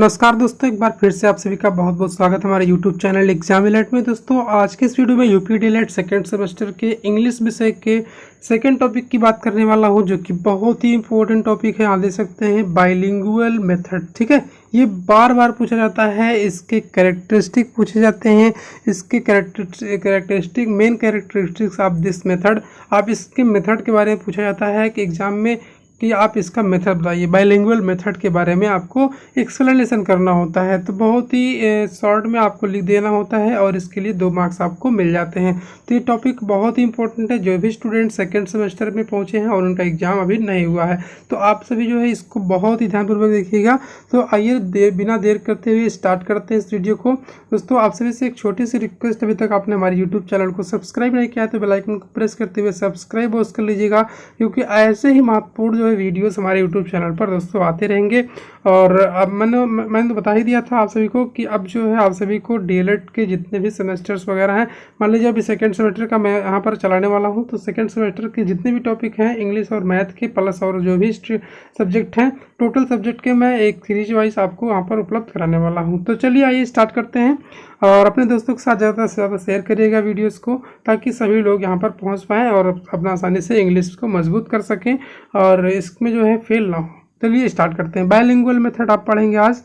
नमस्कार दोस्तों, एक बार फिर से आप सभी का बहुत बहुत स्वागत है हमारे YouTube चैनल एग्जाम एलर्ट में। दोस्तों आज के इस वीडियो में यूपी डीएलएड सेकेंड सेमेस्टर के इंग्लिश विषय के सेकेंड टॉपिक की बात करने वाला हूं, जो कि बहुत ही इंपॉर्टेंट टॉपिक है। आप देख सकते हैं बाइलिंगुअल मेथड। ठीक है, ये बार बार पूछा जाता है, इसके कैरेक्टरिस्टिक पूछे जाते हैं, इसके characteristic main characteristics of this method. आप इसके मेथड के बारे में पूछा जाता है कि एग्जाम में कि आप इसका मेथड बताइए। बाइलिंगुअल मेथड के बारे में आपको एक्सप्लेनेशन करना होता है, तो बहुत ही शॉर्ट में आपको लिख देना होता है और इसके लिए 2 मार्क्स आपको मिल जाते हैं। तो ये टॉपिक बहुत ही इंपॉर्टेंट है। जो भी स्टूडेंट सेकेंड सेमेस्टर में पहुंचे हैं और उनका एग्जाम अभी नहीं हुआ है, तो आप सभी जो है इसको बहुत ही ध्यानपूर्वक देखिएगा। तो आइए बिना देर करते हुए स्टार्ट करते हैं इस वीडियो को। दोस्तों आप सभी से एक छोटी सी रिक्वेस्ट, अभी तक आपने हमारे यूट्यूब चैनल को सब्सक्राइब नहीं किया तो बेल आइकन को प्रेस करते हुए सब्सक्राइब और कर लीजिएगा, क्योंकि ऐसे ही महत्वपूर्ण जो है वीडियोस हमारे यूट्यूब चैनल पर दोस्तों आते रहेंगे। और अब मैंने तो बता ही दिया था आप सभी को कि अब जो है आप सभी को डीएलएड के जितने भी सेमेस्टर्स वगैरह हैं, मान लीजिए अभी सेकंड सेमेस्टर का मैं यहाँ पर चलाने वाला हूँ, तो सेकंड सेमेस्टर के जितने भी टॉपिक हैं इंग्लिश और मैथ के प्लस और जो भी सब्जेक्ट हैं, टोटल सब्जेक्ट के मैं एक सीरीज वाइज आपको वहाँ पर उपलब्ध कराने वाला हूँ। तो चलिए आइए स्टार्ट करते हैं और अपने दोस्तों के साथ ज़्यादा से ज़्यादा शेयर करिएगा वीडियोस को, ताकि सभी लोग यहाँ पर पहुँच पाएँ और अपना आसानी से इंग्लिश को मजबूत कर सकें और इसमें जो है फेल ना हो। चलिए स्टार्ट करते हैं। बाइलिंगुअल मेथड आप पढ़ेंगे आज।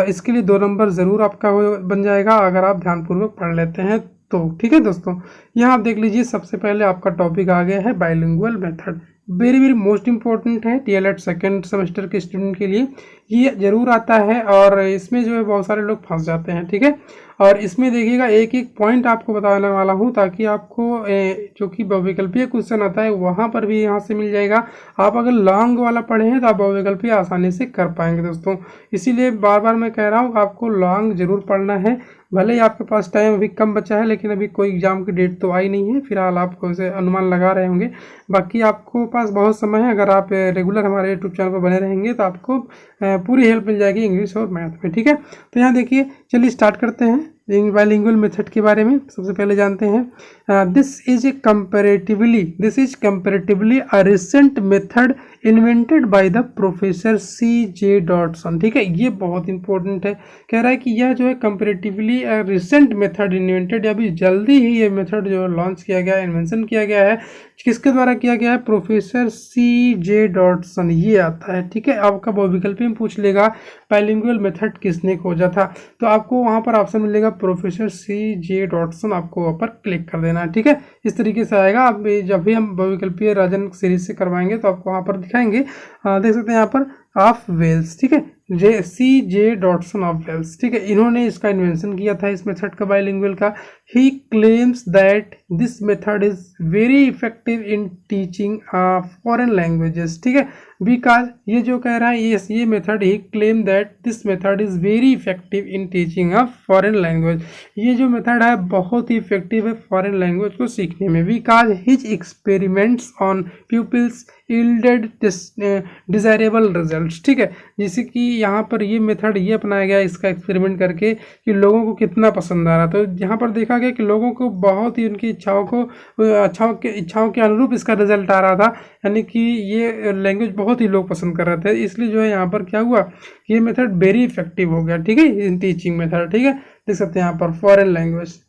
इसके लिए 2 नंबर ज़रूर आपका बन जाएगा अगर आप ध्यानपूर्वक पढ़ लेते हैं तो। ठीक है दोस्तों, यहाँ आप देख लीजिए, सबसे पहले आपका टॉपिक आ गया है bilingual method. Very most important है डीएलएड सेकेंड सेमेस्टर के स्टूडेंट के लिए, ये जरूर आता है और इसमें जो है बहुत सारे लोग फंस जाते हैं। ठीक है, और इसमें देखिएगा एक एक पॉइंट आपको बताने वाला हूँ, ताकि आपको जो कि बहुविकल्पीय क्वेश्चन आता है वहाँ पर भी यहाँ से मिल जाएगा। आप अगर लॉन्ग वाला पढ़े हैं तो आप बहुविकल्पीय आसानी से कर पाएंगे दोस्तों। इसीलिए बार बार मैं कह रहा हूँ आपको लॉन्ग जरूर पढ़ना है। भले ही आपके पास टाइम अभी कम बचा है, लेकिन अभी कोई एग्जाम की डेट तो आई नहीं है, फिलहाल आप उसे अनुमान लगा रहे होंगे। बाकी आपको पास बहुत समय है, अगर आप रेगुलर हमारे यूट्यूब चैनल पर बने रहेंगे तो आपको पूरी हेल्प मिल जाएगी इंग्लिश और मैथ में। ठीक है, तो यहाँ देखिए, चलिए स्टार्ट करते हैं बाइलिंगुअल मेथड के बारे में। सबसे पहले जानते हैं this is comparatively a recent method invented by the professor C.J. Dodson. ठीक है, ये बहुत इंपॉर्टेंट है। कह रहा है कि यह जो है कंपैरेटिवली रिसेंट मेथड इन्वेंटेड, अभी जल्दी ही ये मेथड जो लॉन्च किया गया है, इन्वेंशन किया गया है। किसके द्वारा किया गया है? Professor C.J. डॉटसन, ये आता है। ठीक है, आपका बहुविकल्पी में पूछ लेगा बाइलिंगुअल मेथड किसने खोजा था, तो आपको वहाँ पर ऑप्शन मिलेगा प्रोफेसर C.J. डॉटसन, आपको वहाँ पर क्लिक कर देना है। ठीक है, इस तरीके से आएगा। अब जब भी हम बहुविकल्पीय राजन सीरीज से करवाएंगे तो आपको वहाँ पर दिखाएंगे। देख सकते हैं यहाँ पर ऑफ वेल्स। ठीक है, C.J. Dodson of Wales. ठीक है, इन्होंने इसका इन्वेंशन किया था इस मेथड का, बाइलिंगुअल का। ही claims that this method is very effective in teaching foreign languages. ठीक है, बिकॉज ये जो कह रहा है, ये method, he claim that this method is very effective in teaching of foreign language. ये जो मेथड है बहुत ही इफेक्टिव है फॉरेन लैंग्वेज को सीखने में। Because his experiments on people's yielded desirable results. ठीक है, जैसे कि यहाँ पर ये मेथड ये अपनाया गया इसका एक्सपेरिमेंट करके कि लोगों को कितना पसंद आ रहा। तो यहाँ पर देखा गया कि लोगों को बहुत ही उनकी इच्छाओं के अनुरूप इसका रिजल्ट आ रहा था, यानी कि ये लैंग्वेज बहुत ही लोग पसंद कर रहे थे। इसलिए जो है यहाँ पर क्या हुआ, ये मेथड वेरी इफेक्टिव हो गया। ठीक है, इन टीचिंग मेथड। ठीक है, देख सकते हैं यहाँ पर फॉरेन लैंग्वेज,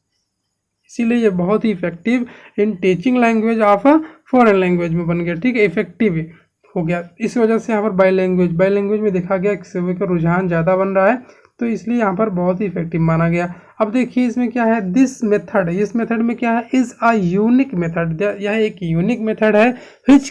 इसीलिए ये बहुत ही effective in teaching language of a foreign language में बन गया। ठीक है, इफेक्टिव हो गया। इस वजह से यहाँ पर बाइलैंग्वेज में देखा गया कि सभी का रुझान ज़्यादा बन रहा है, तो इसलिए यहाँ पर बहुत ही इफेक्टिव माना गया। अब देखिए इसमें क्या है, दिस मेथड, इस मेथड में क्या है, इज अ यूनिक मेथड। यह एक यूनिक मेथड है। विच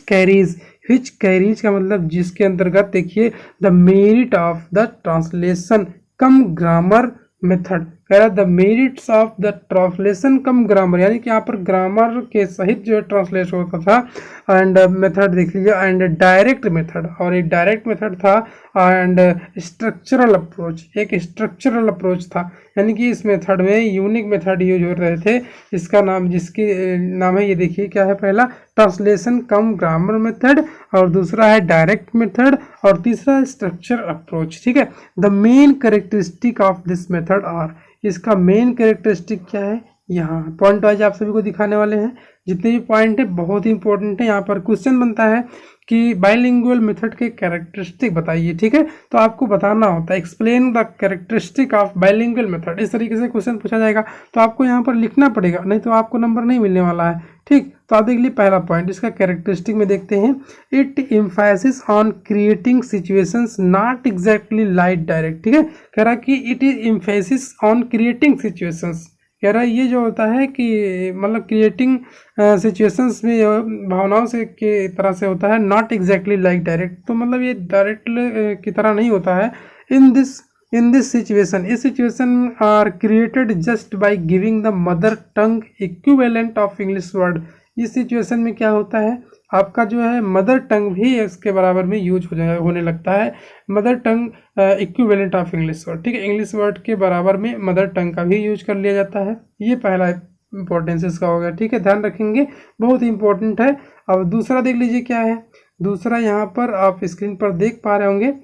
कैरीज का मतलब जिसके अंतर्गत देखिए the merit of the translation come grammar method. कह रहा है the merits of the translation come grammar, यानी कि यहाँ पर ग्रामर के सहित जो ट्रांसलेट होता था। एंड मेथड देख लीजिए, एंड डायरेक्ट मेथड, और एक डायरेक्ट मेथड था। एंड स्ट्रक्चरल अप्रोच, एक स्ट्रक्चरल अप्रोच था, यानी कि इस मेथड में यूनिक मेथड यूज हो रहे थे। इसका नाम, जिसकी नाम है, ये देखिए क्या है, पहला ट्रांसलेशन कम ग्रामर मेथड, और दूसरा है डायरेक्ट मेथड, और तीसरा स्ट्रक्चर अप्रोच। ठीक है, the main characteristic of this method are, इसका मेन कैरेक्टरिस्टिक क्या है, यहाँ पॉइंट वाइज आप सभी को दिखाने वाले हैं। जितने भी पॉइंट है बहुत ही इंपॉर्टेंट है। यहाँ पर क्वेश्चन बनता है कि बाइलिंगुअल मेथड के कैरेक्टरिस्टिक बताइए, ठीक है। तो आपको बताना होता है explain the characteristic of bilingual method, इस तरीके से क्वेश्चन पूछा जाएगा तो आपको यहाँ पर लिखना पड़ेगा, नहीं तो आपको नंबर नहीं मिलने वाला है, ठीक। तो आप देख लीजिए पहला पॉइंट इसका कैरेक्टरिस्टिक में देखते हैं, it emphasis on creating situations not exactly light direct, ठीक है। कह रहा है कि it is emphasis on creating situations, कह रहा है ये जो होता है कि मतलब क्रिएटिंग सिचुएशंस में भावनाओं से के तरह से होता है, नॉट एग्जैक्टली लाइक डायरेक्ट, तो मतलब ये डायरेक्ट की तरह नहीं होता है। इन दिस सिचुएशन, इस situation are created just by giving the mother tongue equivalent of English word, इस सिचुएशन में क्या होता है आपका जो है मदर टंग भी इसके बराबर में यूज होने लगता है, mother tongue equivalent of English word, ठीक है। इंग्लिश वर्ड के बराबर में मदर टंग का भी यूज कर लिया जाता है, ये पहला इंपॉर्टेंस इसका हो गया, ठीक है, ध्यान रखेंगे, बहुत इंपॉर्टेंट है। अब दूसरा देख लीजिए क्या है, दूसरा यहाँ पर आप स्क्रीन पर देख पा रहे होंगे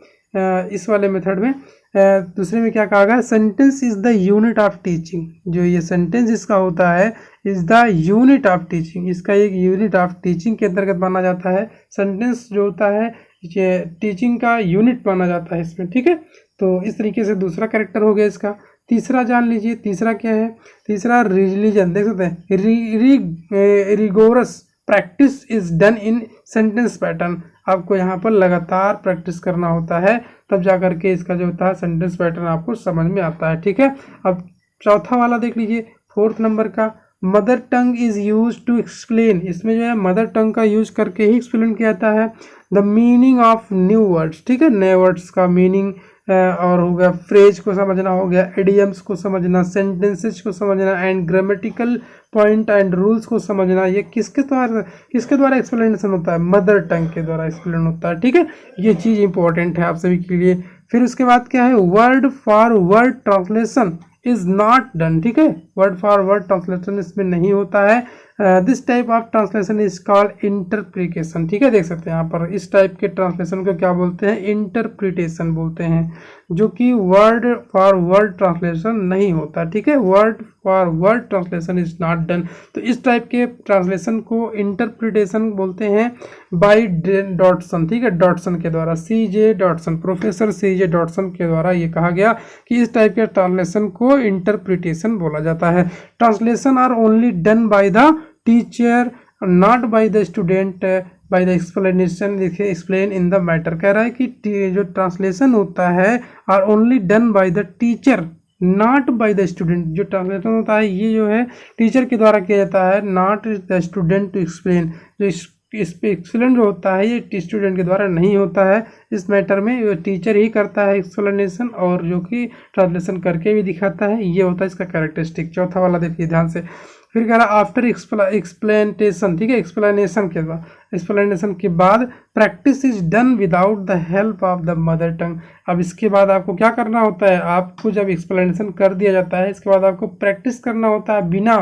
इस वाले मेथड में दूसरे में क्या कहा गया, sentence is the unit of teaching, जो ये सेंटेंस इसका होता है is the unit of teaching, इसका एक यूनिट ऑफ टीचिंग के अंतर्गत माना जाता है, सेंटेंस जो होता है ये टीचिंग का यूनिट माना जाता है इसमें, ठीक है। तो इस तरीके से दूसरा कैरेक्टर हो गया इसका। तीसरा जान लीजिए, तीसरा क्या है, तीसरा रिलीजन, देख सकते हैं rigorous practice is done in sentence pattern, आपको यहाँ पर लगातार प्रैक्टिस करना होता है तब जा करके इसका जो होता है सेंटेंस पैटर्न आपको समझ में आता है, ठीक है। अब चौथा वाला देख लीजिए, फोर्थ नंबर का, mother tongue is use to explain, इसमें जो है मदर टंग का यूज करके ही एक्सप्लेन किया जाता है the meaning of new words, ठीक है, नए वर्ड्स का मीनिंग और हो गया फ्रेज को समझना, हो गया एडियम्स को समझना, सेंटेंसेस को समझना and grammatical point and rules को समझना, ये किसके द्वारा एक्सप्लेनेशन होता है, मदर टंग के द्वारा एक्सप्लेन होता है, ठीक है। ये चीज़ इंपॉर्टेंट है आप सभी के लिए। फिर उसके बाद क्या है, word for word translation is not done, ठीक है, वर्ड फॉर वर्ड ट्रांसलेशन इसमें नहीं होता है, this type of translation is called interpretation, ठीक है, देख सकते हैं यहाँ पर इस टाइप के ट्रांसलेशन को क्या बोलते हैं, इंटरप्रिटेशन बोलते हैं, जो कि वर्ड फॉर वर्ड ट्रांसलेशन नहीं होता, ठीक है, word for word translation is not done, तो इस टाइप के ट्रांसलेशन को इंटरप्रिटेशन बोलते हैं बाय डॉटसन, ठीक है, डॉटसन के द्वारा, CJ Dodson, professor CJ Dodson के द्वारा ये कहा गया कि इस टाइप के ट्रांसलेशन को इंटरप्रिटेशन बोला जाता है। Translation are only done by the teacher not by the student by the explanation, देखिए एक्सप्लेन इन द मैटर, कह रहा है कि जो ट्रांसलेशन होता है are only done by the teacher not by the student, जो ट्रांसलेशन होता है ये जो है टीचर के द्वारा किया जाता है, not the student to explain, जो इस पे एक्सप्लेन जो होता है ये स्टूडेंट के द्वारा नहीं होता है, इस मैटर में टीचर ही करता है एक्सप्लेनेशन और जो कि ट्रांसलेशन करके भी दिखाता है, ये होता है इसका कैरेक्टरिस्टिक। चौथा वाला देखिए ध्यान से, फिर कह रहा आफ्टर एक्सप्लेनेशन, ठीक है, एक्सप्लेनेशन के बाद practice is done without the help of the mother टंग, अब इसके बाद आपको क्या करना होता है, आपको जब एक्सप्लेनेशन कर दिया जाता है इसके बाद आपको प्रैक्टिस करना होता है, बिना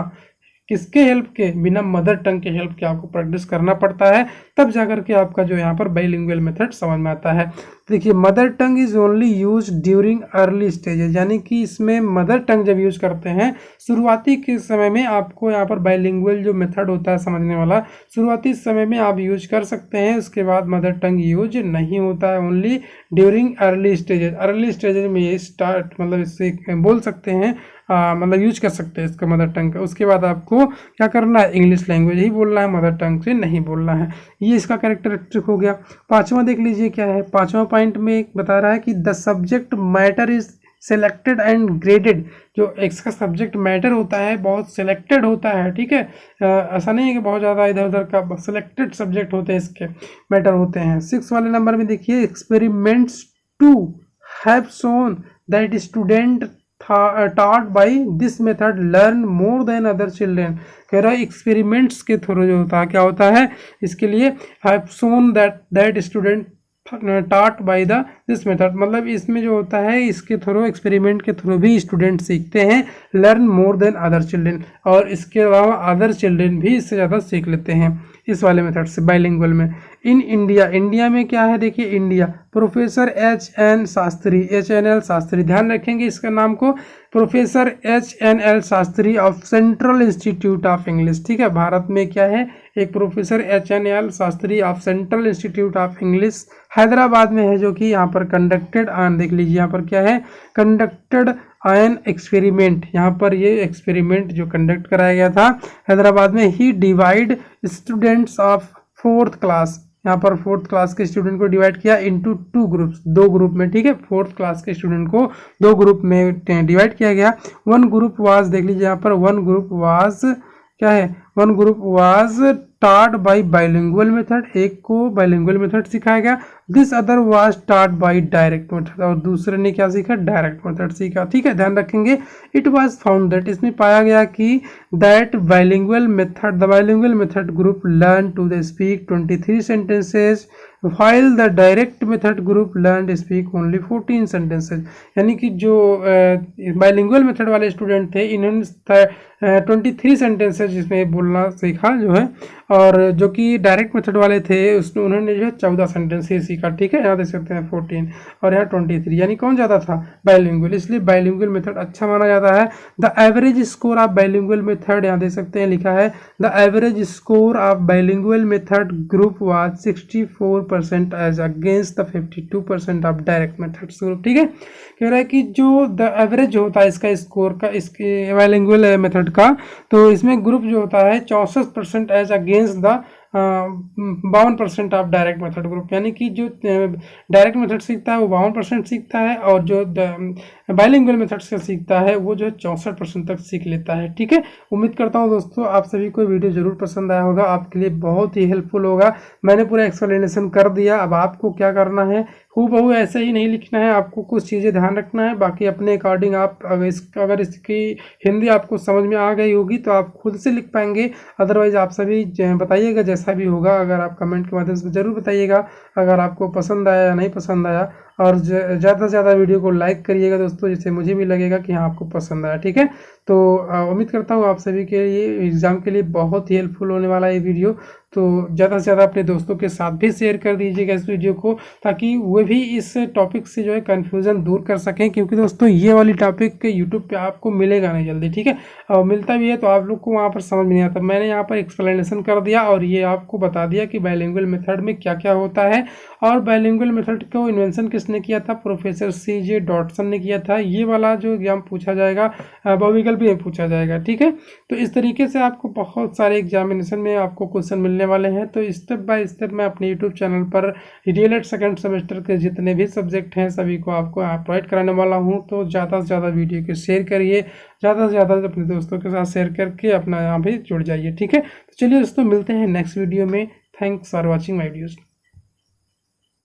किसके हेल्प के, बिना मदर टंग के हेल्प के आपको प्रैक्टिस करना पड़ता है, तब जाकर के आपका जो यहाँ पर बाइलिंगुअल मेथड समझ में आता है। देखिए mother tongue is only use during early stages, यानी कि इसमें मदर टंग जब यूज करते हैं शुरुआती के समय में, आपको यहाँ पर बाइलिंगुअल जो मेथड होता है समझने वाला शुरुआती समय में आप यूज कर सकते हैं, उसके बाद मदर टंग यूज नहीं होता है, ओनली ड्यूरिंग अर्ली स्टेजेस में ये स्टार्ट मतलब इससे बोल सकते हैं मतलब यूज कर सकते हैं इसका मदर टंग का, उसके बाद आपको क्या करना है, इंग्लिश लैंग्वेज ही बोलना है, मदर टंग से नहीं बोलना है, ये इसका कैरेक्टरिस्टिक हो गया। पांचवा देख लीजिए क्या है, पांचवा पॉइंट में बता रहा है कि the subject matter is selected and graded, जो इसका सब्जेक्ट मैटर होता है बहुत सिलेक्टेड होता है, ठीक है, ऐसा नहीं है कि बहुत ज़्यादा इधर उधर का, सिलेक्टेड सब्जेक्ट होते हैं इसके मैटर होते हैं। 6 वाले नंबर में देखिए experiments to have shown that student taught by this method learn more than other children, कह रहा है एक्सपेरिमेंट्स के थ्रू जो होता है क्या होता है, इसके लिए have shown that student taught by the this method, मतलब इसमें जो होता है इसके थ्रू एक्सपेरिमेंट के थ्रू भी स्टूडेंट सीखते हैं, learn more than other children, और इसके अलावा अदर चिल्ड्रेन भी इससे ज़्यादा सीख लेते हैं। इस वाले मेथड से बाइलिंगुअल में। इन इंडिया, इंडिया में क्या है देखिए, India professor HN Shastri, HNL Shastri, ध्यान रखेंगे इसका नाम को, professor HNL Shastri of central institute of English. ठीक है, भारत में क्या है, एक professor HNL Shastri of central institute of English Hyderabad में है, जो कि यहाँ पर कंडक्टेड ऑन, देख लीजिए यहाँ पर क्या है, कंडक्टेड एन एक्सपेरिमेंट, यहाँ पर ये एक्सपेरिमेंट जो कंडक्ट कराया गया था हैदराबाद में। He divide students of 4th class, यहाँ पर 4th क्लास के स्टूडेंट को डिवाइड किया इनटू 2 ग्रुप्स, 2 ग्रुप में। ठीक है, 4th क्लास के स्टूडेंट को 2 ग्रुप में डिवाइड किया गया। 1 ग्रुप वाज, देख लीजिए यहाँ पर 1 ग्रुप वाज क्या है, 1 group was taught by bilingual method, एक को bilingual method सिखाया गया। This other was taught by direct method, और दूसरे ने क्या सीखा, डायरेक्ट मेथड सीखा। ठीक है, ध्यान रखेंगे। इट was found that, इसमें पाया गया कि that bilingual method, the bilingual method group learned to speak 23 sentences while the direct method group learned to speak only 14 sentences। यानी कि जो बाइलिंगुअल मेथड वाले स्टूडेंट थे, इन्होंने 23 सेंटेंसेस जिसमें बोलना सीखा जो है, और जो कि डायरेक्ट मेथड वाले थे उसमें उन्होंने जो है 14 सेंटेंस ही सीखा। ठीक है, यहाँ देख सकते हैं 14 और यहाँ 23, यानी कौन ज़्यादा था, बाइलिंगुअल, इसलिए बाइलिंगुअल मेथड अच्छा माना जाता है। The average score of bilingual method, यहाँ देख सकते हैं लिखा है, the average score of bilingual method group was 64% as against the 52% of direct method group. ठीक है, कह रहा है कि जो द एवरेज होता है इसका स्कोर का, इसके बाइलिंगुअल मेथड का, तो इसमें ग्रुप जो होता है 64% as against the 52% of direct method group, यानी कि जो डायरेक्ट मेथड सीखता है वो 52% सीखता है, और जो बाइलिंगुअल मेथड से सीखता है वो जो 64% तक सीख लेता है। ठीक है, उम्मीद करता हूँ दोस्तों आप सभी को वीडियो जरूर पसंद आया होगा, आपके लिए बहुत ही हेल्पफुल होगा। मैंने पूरा एक्सप्लेनेशन कर दिया, अब आपको क्या करना है, हूबहू ऐसे ही नहीं लिखना है, आपको कुछ चीज़ें ध्यान रखना है, बाकी अपने अकॉर्डिंग आप अगर इसकी हिंदी आपको समझ में आ गई होगी तो आप खुद से लिख पाएंगे। अदरवाइज आप सभी बताइएगा जैसा भी होगा, अगर आप कमेंट के माध्यम से ज़रूर बताइएगा अगर आपको पसंद आया या नहीं पसंद आया, और ज़्यादा से ज़्यादा वीडियो को लाइक करिएगा दोस्तों, जिससे मुझे भी लगेगा कि हाँ आपको पसंद आया। ठीक है, तो उम्मीद करता हूँ आप सभी के लिए एग्ज़ाम के लिए बहुत ही हेल्पफुल होने वाला है ये वीडियो। तो ज़्यादा से ज़्यादा अपने दोस्तों के साथ भी शेयर कर दीजिएगा इस वीडियो को, ताकि वे भी इस टॉपिक से जो है कन्फ्यूज़न दूर कर सकें, क्योंकि दोस्तों ये वाली टॉपिक यूट्यूब पे आपको मिलेगा नहीं जल्दी। ठीक है, और मिलता भी है तो आप लोग को वहाँ पर समझ में नहीं आता। मैंने यहाँ पर एक्सप्लेनेशन कर दिया और ये आपको बता दिया कि बाइलिंगुअल मेथड में क्या क्या होता है, और बाइलिंगुअल मेथड को इन्वेंशन किसने किया था, प्रोफेसर CJ डॉटसन ने किया था। ये वाला जो एग्जाम पूछा जाएगा बहुविकल्पी में पूछा जाएगा। ठीक है, तो इस तरीके से आपको बहुत सारे एग्जामिनेशन में आपको क्वेश्चन मिलने वाले हैं। तो स्टेप बाय स्टेप मैं अपने यूट्यूब चैनल पर DLED सेकंड सेमेस्टर के जितने भी सब्जेक्ट हैं सभी को आपको प्रोवाइड कराने वाला हूं। तो ज़्यादा से ज़्यादा वीडियो को शेयर करिए, ज़्यादा से ज़्यादा अपने दोस्तों के साथ शेयर करके अपना यहाँ भी जुड़ जाइए। ठीक है, तो चलिए दोस्तों मिलते हैं नेक्स्ट वीडियो में। Thanks for watching my videos.